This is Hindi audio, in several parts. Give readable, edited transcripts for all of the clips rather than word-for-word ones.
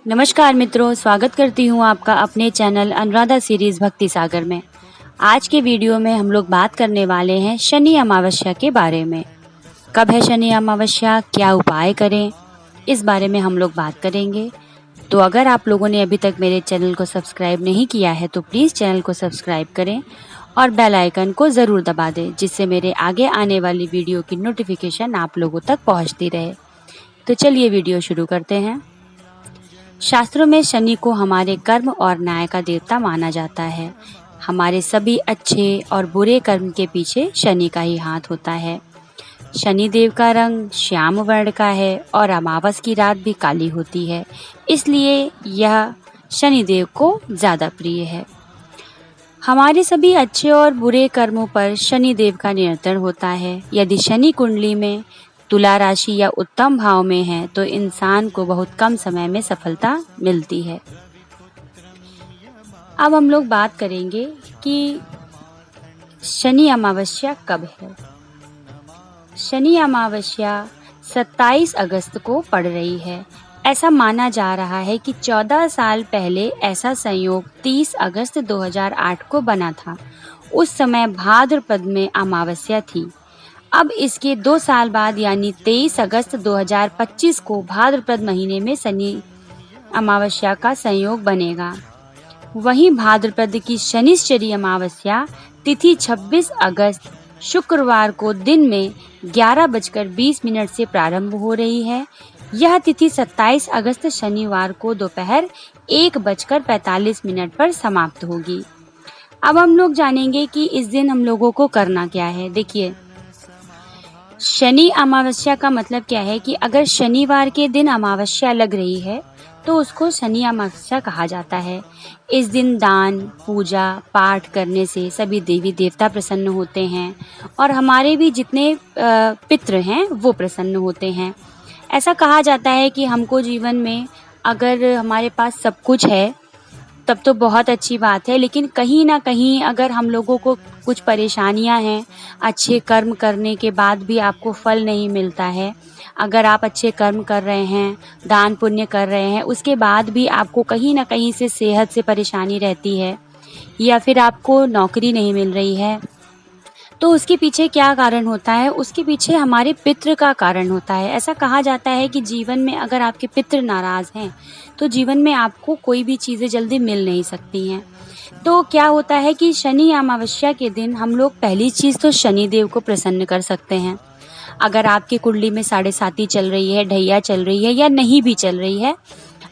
नमस्कार मित्रों, स्वागत करती हूँ आपका अपने चैनल अनुराधा सीरीज भक्ति सागर में। आज के वीडियो में हम लोग बात करने वाले हैं शनि अमावस्या के बारे में। कब है शनि अमावस्या, क्या उपाय करें, इस बारे में हम लोग बात करेंगे। तो अगर आप लोगों ने अभी तक मेरे चैनल को सब्सक्राइब नहीं किया है तो प्लीज़ चैनल को सब्सक्राइब करें और बेल आइकन को ज़रूर दबा दें, जिससे मेरे आगे आने वाली वीडियो की नोटिफिकेशन आप लोगों तक पहुँचती रहे। तो चलिए वीडियो शुरू करते हैं। शास्त्रों में शनि को हमारे कर्म और न्याय का देवता माना जाता है। हमारे सभी अच्छे और बुरे कर्म के पीछे शनि का ही हाथ होता है। शनि देव का रंग श्याम वर्ण का है और अमावस की रात भी काली होती है, इसलिए यह शनि देव को ज़्यादा प्रिय है। हमारे सभी अच्छे और बुरे कर्मों पर शनि देव का नियंत्रण होता है। यदि शनि कुंडली में तुला राशि या उत्तम भाव में है तो इंसान को बहुत कम समय में सफलता मिलती है। अब हम लोग बात करेंगे कि शनि अमावस्या कब है। शनि अमावस्या 27 अगस्त को पड़ रही है। ऐसा माना जा रहा है कि 14 साल पहले ऐसा संयोग 30 अगस्त 2008 को बना था। उस समय भाद्रपद में अमावस्या थी। अब इसके 2 साल बाद यानी 23 अगस्त 2025 को भाद्रपद महीने में शनि अमावस्या का संयोग बनेगा। वहीं भाद्रपद की शनिश्चरी अमावस्या तिथि 26 अगस्त शुक्रवार को दिन में 11:20 से प्रारंभ हो रही है। यह तिथि 27 अगस्त शनिवार को दोपहर 1:45 पर समाप्त होगी। अब हम लोग जानेंगे कि इस दिन हम लोगों को करना क्या है। देखिए, शनि अमावस्या का मतलब क्या है कि अगर शनिवार के दिन अमावस्या लग रही है तो उसको शनि अमावस्या कहा जाता है। इस दिन दान, पूजा, पाठ करने से सभी देवी देवता प्रसन्न होते हैं और हमारे भी जितने पितृ हैं वो प्रसन्न होते हैं। ऐसा कहा जाता है कि हमको जीवन में अगर हमारे पास सब कुछ है तब तो बहुत अच्छी बात है, लेकिन कहीं ना कहीं अगर हम लोगों को कुछ परेशानियां हैं, अच्छे कर्म करने के बाद भी आपको फल नहीं मिलता है, अगर आप अच्छे कर्म कर रहे हैं, दान पुण्य कर रहे हैं, उसके बाद भी आपको कहीं ना कहीं से सेहत से परेशानी रहती है या फिर आपको नौकरी नहीं मिल रही है, तो उसके पीछे क्या कारण होता है? उसके पीछे हमारे पितृ का कारण होता है। ऐसा कहा जाता है कि जीवन में अगर आपके पितृ नाराज़ हैं तो जीवन में आपको कोई भी चीज़ें जल्दी मिल नहीं सकती हैं। तो क्या होता है कि शनि अमावस्या के दिन हम लोग पहली चीज़ तो शनि देव को प्रसन्न कर सकते हैं। अगर आपकी कुंडली में साढ़े साती चल रही है, ढैया चल रही है या नहीं भी चल रही है,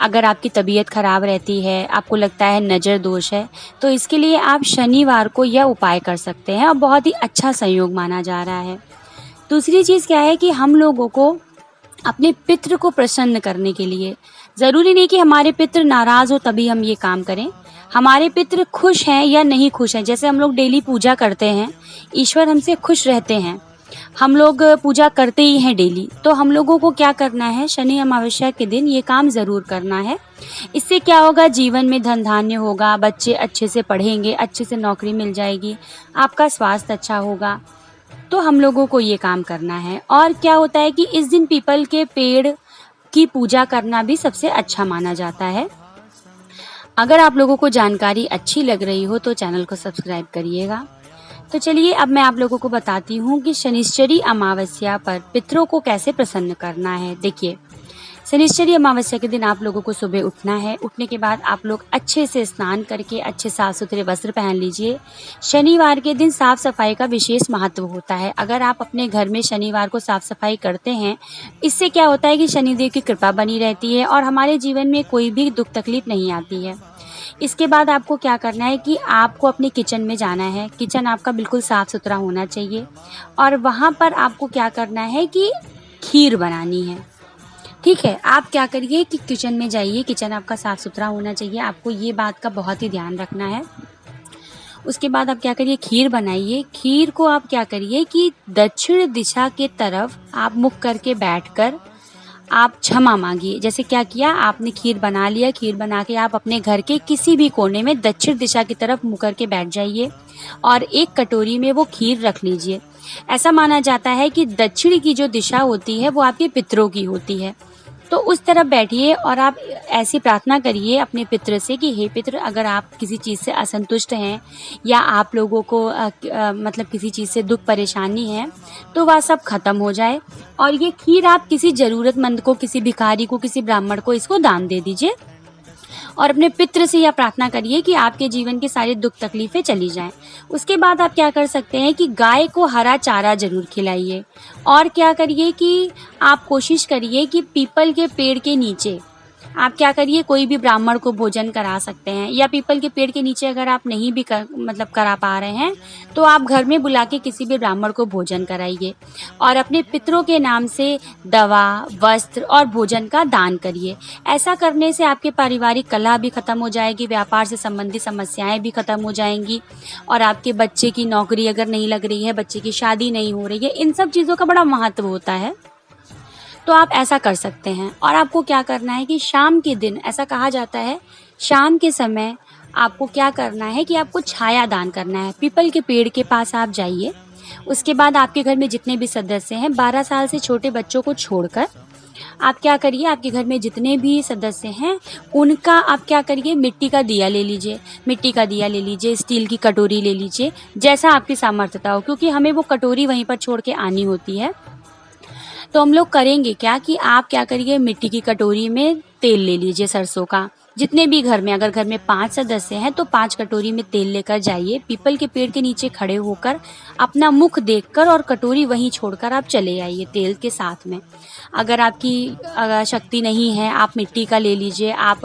अगर आपकी तबीयत खराब रहती है, आपको लगता है नज़र दोष है, तो इसके लिए आप शनिवार को यह उपाय कर सकते हैं और बहुत ही अच्छा संयोग माना जा रहा है। दूसरी चीज़ क्या है कि हम लोगों को अपने पितृ को प्रसन्न करने के लिए, ज़रूरी नहीं कि हमारे पितृ नाराज़ हो तभी हम ये काम करें। हमारे पितृ खुश हैं या नहीं खुश हैं, जैसे हम लोग डेली पूजा करते हैं, ईश्वर हमसे खुश रहते हैं, हम लोग पूजा करते ही हैं डेली, तो हम लोगों को क्या करना है, शनि अमावस्या के दिन ये काम ज़रूर करना है। इससे क्या होगा, जीवन में धन धान्य होगा, बच्चे अच्छे से पढ़ेंगे, अच्छे से नौकरी मिल जाएगी, आपका स्वास्थ्य अच्छा होगा। तो हम लोगों को ये काम करना है। और क्या होता है कि इस दिन पीपल के पेड़ की पूजा करना भी सबसे अच्छा माना जाता है। अगर आप लोगों को जानकारी अच्छी लग रही हो तो चैनल को सब्सक्राइब करिएगा। तो चलिए अब मैं आप लोगों को बताती हूँ कि शनिश्चरी अमावस्या पर पितरों को कैसे प्रसन्न करना है। देखिए, शनिश्चरी अमावस्या के दिन आप लोगों को सुबह उठना है। उठने के बाद आप लोग अच्छे से स्नान करके अच्छे साफ सुथरे वस्त्र पहन लीजिए। शनिवार के दिन साफ सफाई का विशेष महत्व होता है। अगर आप अपने घर में शनिवार को साफ सफाई करते हैं, इससे क्या होता है कि शनिदेव की कृपा बनी रहती है और हमारे जीवन में कोई भी दुख तकलीफ नहीं आती है। इसके बाद आपको क्या करना है कि आपको अपने किचन में जाना है। किचन आपका बिल्कुल साफ़ सुथरा होना चाहिए और वहाँ पर आपको क्या करना है कि खीर बनानी है। ठीक है, आप क्या करिए कि किचन में जाइए, किचन आपका साफ़ सुथरा होना चाहिए, आपको ये बात का बहुत ही ध्यान रखना है। उसके बाद आप क्या करिए, खीर बनाइए। खीर को आप क्या करिए कि दक्षिण दिशा के तरफ आप मुख करके बैठकर आप क्षमा मांगिए। जैसे क्या किया, आपने खीर बना लिया, खीर बना के आप अपने घर के किसी भी कोने में दक्षिण दिशा की तरफ मुँह करके बैठ जाइए और एक कटोरी में वो खीर रख लीजिए। ऐसा माना जाता है कि दक्षिण की जो दिशा होती है वो आपके पितरों की होती है। तो उस तरफ बैठिए और आप ऐसी प्रार्थना करिए अपने पितृ से कि हे पितृ, अगर आप किसी चीज़ से असंतुष्ट हैं या आप लोगों को मतलब किसी चीज़ से दुख परेशानी है तो वह सब खत्म हो जाए, और ये खीर आप किसी ज़रूरतमंद को, किसी भिखारी को, किसी ब्राह्मण को इसको दान दे दीजिए। और अपने पितृ से यह प्रार्थना करिए कि आपके जीवन की सारी दुख तकलीफें चली जाएं। उसके बाद आप क्या कर सकते हैं कि गाय को हरा चारा ज़रूर खिलाइए। और क्या करिए कि आप कोशिश करिए कि पीपल के पेड़ के नीचे आप क्या करिए, कोई भी ब्राह्मण को भोजन करा सकते हैं, या पीपल के पेड़ के नीचे अगर आप नहीं भी करा पा रहे हैं तो आप घर में बुला के किसी भी ब्राह्मण को भोजन कराइए। और अपने पितरों के नाम से दवा, वस्त्र और भोजन का दान करिए। ऐसा करने से आपके पारिवारिक कलह भी खत्म हो जाएगी, व्यापार से संबंधित समस्याएं भी खत्म हो जाएंगी, और आपके बच्चे की नौकरी अगर नहीं लग रही है, बच्चे की शादी नहीं हो रही है, इन सब चीज़ों का बड़ा महत्व होता है। तो आप ऐसा कर सकते हैं। और आपको क्या करना है कि शाम के दिन, ऐसा कहा जाता है, शाम के समय आपको क्या करना है कि आपको छाया दान करना है। पीपल के पेड़ के पास आप जाइए। उसके बाद आपके घर में जितने भी सदस्य हैं, 12 साल से छोटे बच्चों को छोड़कर आप क्या करिए, आपके घर में जितने भी सदस्य हैं उनका आप क्या करिए, मिट्टी का दिया ले लीजिए। मिट्टी का दिया ले लीजिए, स्टील की कटोरी ले लीजिए, जैसा आपकी सामर्थ्यता हो, क्योंकि हमें वो कटोरी वहीं पर छोड़ के आनी होती है। तो हम लोग करेंगे क्या कि आप क्या करिए, मिट्टी की कटोरी में तेल ले लीजिए सरसों का। जितने भी घर में, अगर घर में 5 सदस्य हैं तो 5 कटोरी में तेल लेकर जाइए। पीपल के पेड़ के नीचे खड़े होकर अपना मुख देखकर और कटोरी वहीं छोड़कर आप चले आइए तेल के साथ में। अगर आपकी शक्ति नहीं है, आप मिट्टी का ले लीजिए, आप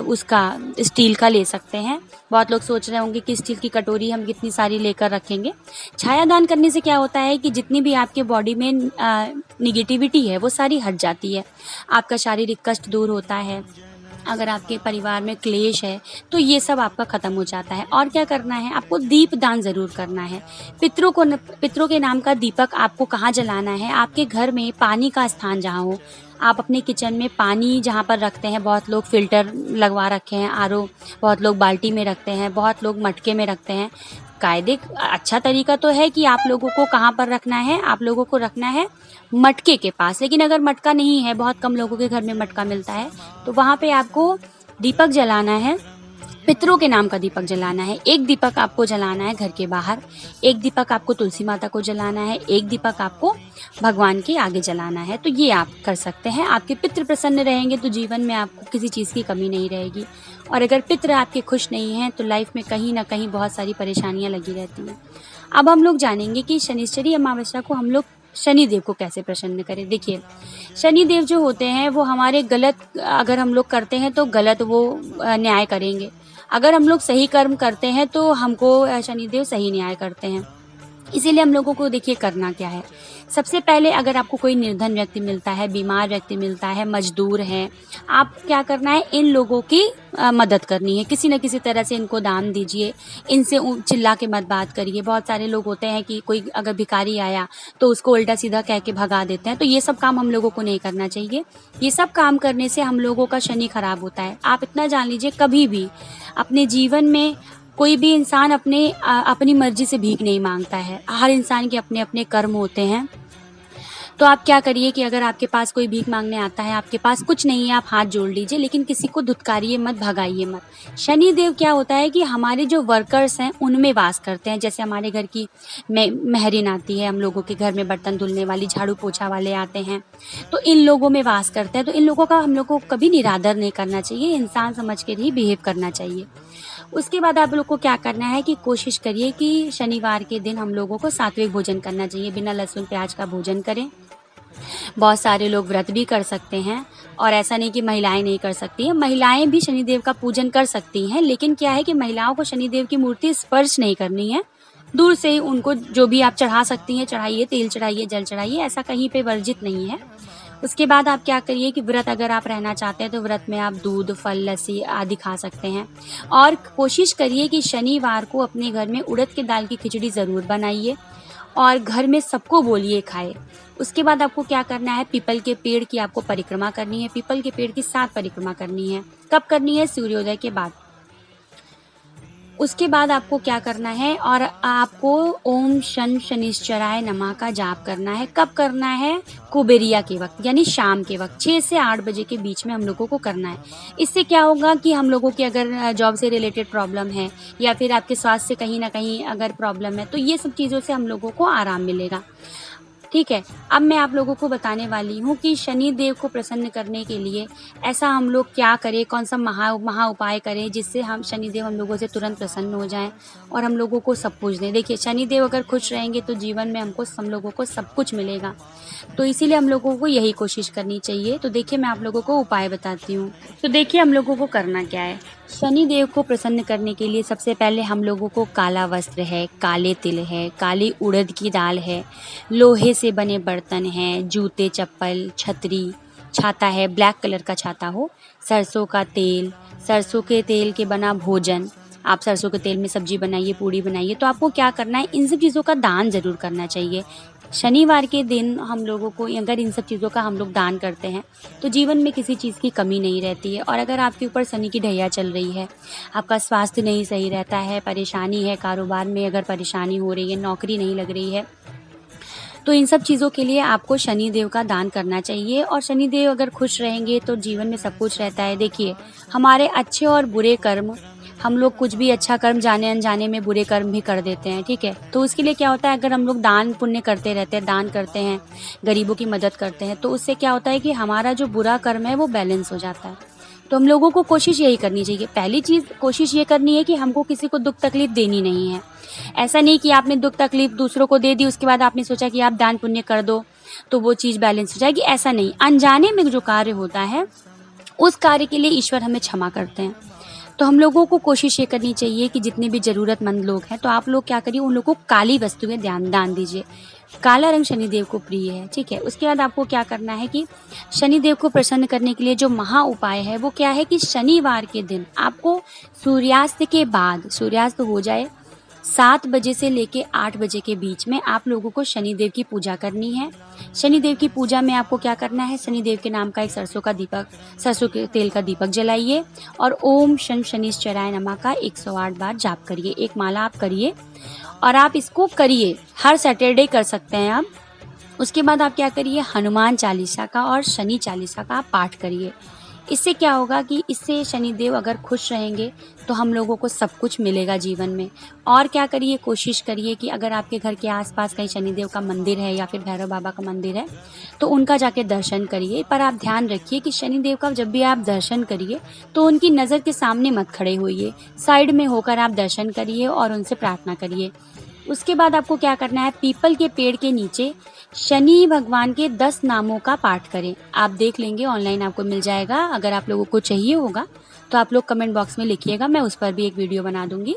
उसका स्टील का ले सकते हैं। बहुत लोग सोच रहे होंगे कि स्टील की कटोरी हम कितनी सारी लेकर रखेंगे। छाया दान करने से क्या होता है कि जितनी भी आपके बॉडी में निगेटिविटी है वो सारी हट जाती है, आपका शारीरिक कष्ट दूर होता है, अगर आपके परिवार में क्लेश है तो ये सब आपका ख़त्म हो जाता है। और क्या करना है, आपको दीप दान ज़रूर करना है। पितरों के नाम का दीपक आपको कहाँ जलाना है, आपके घर में पानी का स्थान जहाँ हो, आप अपने किचन में पानी जहाँ पर रखते हैं, बहुत लोग फ़िल्टर लगवा रखे हैं, आरओ, बहुत लोग बाल्टी में रखते हैं, बहुत लोग मटके में रखते हैं। कायदे अच्छा तरीका तो है कि आप लोगों को कहाँ पर रखना है, आप लोगों को रखना है मटके के पास। लेकिन अगर मटका नहीं है, बहुत कम लोगों के घर में मटका मिलता है, तो वहाँ पे आपको दीपक जलाना है, पितरों के नाम का दीपक जलाना है। एक दीपक आपको जलाना है घर के बाहर, एक दीपक आपको तुलसी माता को जलाना है, एक दीपक आपको भगवान के आगे जलाना है। तो ये आप कर सकते हैं। आपके पितृ प्रसन्न रहेंगे तो जीवन में आपको किसी चीज़ की कमी नहीं रहेगी। और अगर पितृ आपके खुश नहीं हैं तो लाइफ में कहीं ना कहीं बहुत सारी परेशानियां लगी रहती हैं। अब हम लोग जानेंगे कि शनिश्चरी अमावस्या को हम लोग शनि देव को कैसे प्रसन्न करें। देखिए, शनि देव जो होते हैं वो हमारे गलत, अगर हम लोग करते हैं तो गलत वो न्याय करेंगे, अगर हम लोग सही कर्म करते हैं तो हमको शनिदेव सही न्याय करते हैं। इसीलिए हम लोगों को देखिए करना क्या है। सबसे पहले अगर आपको कोई निर्धन व्यक्ति मिलता है, बीमार व्यक्ति मिलता है, मजदूर हैं, आप क्या करना है, इन लोगों की मदद करनी है। किसी न किसी तरह से इनको दान दीजिए, इनसे चिल्ला के मत बात करिए। बहुत सारे लोग होते हैं कि कोई अगर भिखारी आया तो उसको उल्टा सीधा कह के भगा देते हैं, तो ये सब काम हम लोगों को नहीं करना चाहिए। ये सब काम करने से हम लोगों का शनि खराब होता है। आप इतना जान लीजिए, कभी भी अपने जीवन में कोई भी इंसान अपनी मर्जी से भीख नहीं मांगता है। हर इंसान के अपने अपने कर्म होते हैं। तो आप क्या करिए कि अगर आपके पास कोई भीख मांगने आता है, आपके पास कुछ नहीं है, आप हाथ जोड़ लीजिए, लेकिन किसी को धुतकारिए मत, भगाइए मत। शनि देव क्या होता है कि हमारे जो वर्कर्स हैं उनमें वास करते हैं। जैसे हमारे घर की महरिन आती है, हम लोगों के घर में बर्तन धुलने वाली, झाड़ू पोछा वाले आते हैं, तो इन लोगों में वास करते हैं। तो इन लोगों का हम लोग को कभी निरादर नहीं करना चाहिए, इंसान समझ कर ही बिहेव करना चाहिए। उसके बाद आप लोग को क्या करना है कि कोशिश करिए कि शनिवार के दिन हम लोगों को सात्विक भोजन करना चाहिए, बिना लहसुन प्याज का भोजन करें। बहुत सारे लोग व्रत भी कर सकते हैं, और ऐसा नहीं कि महिलाएं नहीं कर सकती हैं, महिलाएं भी शनिदेव का पूजन कर सकती हैं। लेकिन क्या है कि महिलाओं को शनिदेव की मूर्ति स्पर्श नहीं करनी है, दूर से उनको जो भी आप चढ़ा सकती हैं चढ़ाइए, तेल चढ़ाइए, जल चढ़ाइए, ऐसा कहीं पे वर्जित नहीं है। उसके बाद आप क्या करिए कि व्रत अगर आप रहना चाहते हैं तो व्रत में आप दूध, फल, लस्सी आदि खा सकते हैं। और कोशिश करिए कि शनिवार को अपने घर में उड़द की दाल की खिचड़ी ज़रूर बनाइए और घर में सबको बोलिए खाए। उसके बाद आपको क्या करना है, पीपल के पेड़ की आपको परिक्रमा करनी है। पीपल के पेड़ की 7 परिक्रमा करनी है। कब करनी है? सूर्योदय के बाद। उसके बाद आपको क्या करना है, और आपको ओम शन शनिश्चराय नमः का जाप करना है। कब करना है? कुबेरिया के वक्त, यानी शाम के वक्त 6 से 8 बजे के बीच में हम लोगों को करना है। इससे क्या होगा कि हम लोगों की अगर जॉब से रिलेटेड प्रॉब्लम है या फिर आपके स्वास्थ्य से कहीं ना कहीं अगर प्रॉब्लम है, तो ये सब चीज़ों से हम लोगों को आराम मिलेगा। ठीक है, अब मैं आप लोगों को बताने वाली हूँ कि शनि देव को प्रसन्न करने के लिए ऐसा हम लोग क्या करें, कौन सा महा उपाय करें जिससे हम शनि देव हम लोगों से तुरंत प्रसन्न हो जाएं और हम लोगों को सब कुछ दें। देखिए, शनि देव अगर खुश रहेंगे तो जीवन में हम लोगों को सब कुछ मिलेगा। तो इसीलिए हम लोगों को यही कोशिश करनी चाहिए। तो देखिए, मैं आप लोगों को उपाय बताती हूँ। तो देखिए, हम लोगों को करना क्या है। शनि देव को प्रसन्न करने के लिए सबसे पहले हम लोगों को काला वस्त्र है, काले तिल है, काली उड़द की दाल है, लोहे से बने बर्तन हैं, जूते, चप्पल, छतरी, छाता है, ब्लैक कलर का छाता हो, सरसों का तेल, सरसों के तेल के बना भोजन। आप सरसों के तेल में सब्जी बनाइए, पूड़ी बनाइए। तो आपको क्या करना है, इन सब चीज़ों का दान ज़रूर करना चाहिए। शनिवार के दिन हम लोगों को अगर इन सब चीज़ों का हम लोग दान करते हैं तो जीवन में किसी चीज़ की कमी नहीं रहती है। और अगर आपके ऊपर शनि की ढैया चल रही है, आपका स्वास्थ्य नहीं सही रहता है, परेशानी है, कारोबार में अगर परेशानी हो रही है, नौकरी नहीं लग रही है, तो इन सब चीज़ों के लिए आपको शनि देव का दान करना चाहिए। और शनि देव अगर खुश रहेंगे तो जीवन में सब कुछ रहता है। देखिए, हमारे अच्छे और बुरे कर्म, हम लोग कुछ भी अच्छा कर्म जाने अनजाने में बुरे कर्म भी कर देते हैं। ठीक है, तो उसके लिए क्या होता है, अगर हम लोग दान पुण्य करते रहते हैं, दान करते हैं, गरीबों की मदद करते हैं, तो उससे क्या होता है कि हमारा जो बुरा कर्म है वो बैलेंस हो जाता है। तो हम लोगों को कोशिश यही करनी चाहिए। पहली चीज़ कोशिश ये करनी है कि हमको किसी को दुख तकलीफ देनी नहीं है। ऐसा नहीं कि आपने दुख तकलीफ दूसरों को दे दी, उसके बाद आपने सोचा कि आप दान पुण्य कर दो तो वो चीज़ बैलेंस हो जाएगी। ऐसा नहीं, अनजाने में जो कार्य होता है उस कार्य के लिए ईश्वर हमें क्षमा करते हैं। तो हम लोगों को कोशिश ये करनी चाहिए कि जितने भी ज़रूरतमंद लोग हैं, तो आप लोग क्या करिए, उन लोगों को काली वस्तुएं दान दीजिए। काला रंग शनिदेव को प्रिय है। ठीक है, उसके बाद आपको क्या करना है कि शनिदेव को प्रसन्न करने के लिए जो महा उपाय है वो क्या है कि शनिवार के दिन आपको सूर्यास्त के बाद, सूर्यास्त हो जाए 7 बजे से लेके 8 बजे के बीच में आप लोगों को शनिदेव की पूजा करनी है। शनिदेव की पूजा में आपको क्या करना है, शनिदेव के नाम का एक सरसों के तेल का दीपक जलाइए और ओम शन शनिश्चराय नमः का 108 बार जाप करिए। एक माला आप करिए और आप इसको करिए, हर सैटरडे कर सकते हैं आप। उसके बाद आप क्या करिए, हनुमान चालीसा का और शनि चालीसा का आप पाठ करिए। इससे क्या होगा कि इससे शनिदेव अगर खुश रहेंगे तो हम लोगों को सब कुछ मिलेगा जीवन में। और क्या करिए, कोशिश करिए कि अगर आपके घर के आसपास कहीं शनिदेव का मंदिर है या फिर भैरव बाबा का मंदिर है तो उनका जाके दर्शन करिए। पर आप ध्यान रखिए कि शनिदेव का जब भी आप दर्शन करिए तो उनकी नज़र के सामने मत खड़े होइए, साइड में होकर आप दर्शन करिए और उनसे प्रार्थना करिए। उसके बाद आपको क्या करना है, पीपल के पेड़ के नीचे शनि भगवान के 10 नामों का पाठ करें। आप देख लेंगे, ऑनलाइन आपको मिल जाएगा। अगर आप लोगों को चाहिए होगा तो आप लोग कमेंट बॉक्स में लिखिएगा, मैं उस पर भी एक वीडियो बना दूंगी।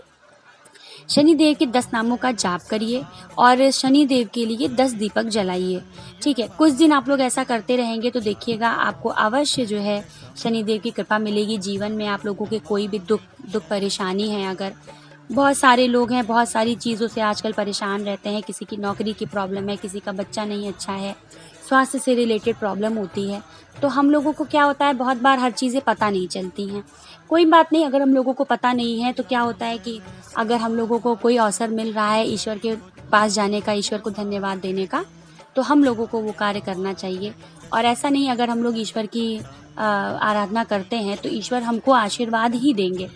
शनिदेव के 10 नामों का जाप करिए और शनिदेव के लिए 10 दीपक जलाइए। ठीक है, कुछ दिन आप लोग ऐसा करते रहेंगे तो देखिएगा आपको अवश्य जो है शनिदेव की कृपा मिलेगी। जीवन में आप लोगों के कोई भी दुख परेशानी है, अगर बहुत सारे लोग हैं बहुत सारी चीज़ों से आजकल परेशान रहते हैं, किसी की नौकरी की प्रॉब्लम है, किसी का बच्चा नहीं अच्छा है, स्वास्थ्य से रिलेटेड प्रॉब्लम होती है, तो हम लोगों को क्या होता है, बहुत बार हर चीज़ें पता नहीं चलती हैं। कोई बात नहीं, अगर हम लोगों को पता नहीं है तो क्या होता है कि अगर हम लोगों को कोई अवसर मिल रहा है ईश्वर के पास जाने का, ईश्वर को धन्यवाद देने का, तो हम लोगों को वो कार्य करना चाहिए। और ऐसा नहीं, अगर हम लोग ईश्वर की आराधना करते हैं तो ईश्वर हमको आशीर्वाद ही देंगे।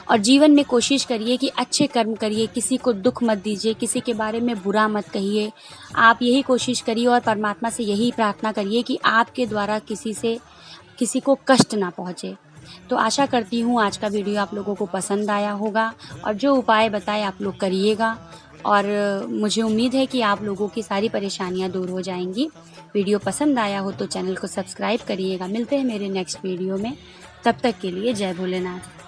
और जीवन में कोशिश करिए कि अच्छे कर्म करिए, किसी को दुख मत दीजिए, किसी के बारे में बुरा मत कहिए। आप यही कोशिश करिए और परमात्मा से यही प्रार्थना करिए कि आपके द्वारा किसी को कष्ट ना पहुँचे। तो आशा करती हूँ आज का वीडियो आप लोगों को पसंद आया होगा और जो उपाय बताए आप लोग करिएगा। और मुझे उम्मीद है कि आप लोगों की सारी परेशानियाँ दूर हो जाएंगी। वीडियो पसंद आया हो तो चैनल को सब्सक्राइब करिएगा। मिलते हैं मेरे नेक्स्ट वीडियो में, तब तक के लिए जय भोलेनाथ।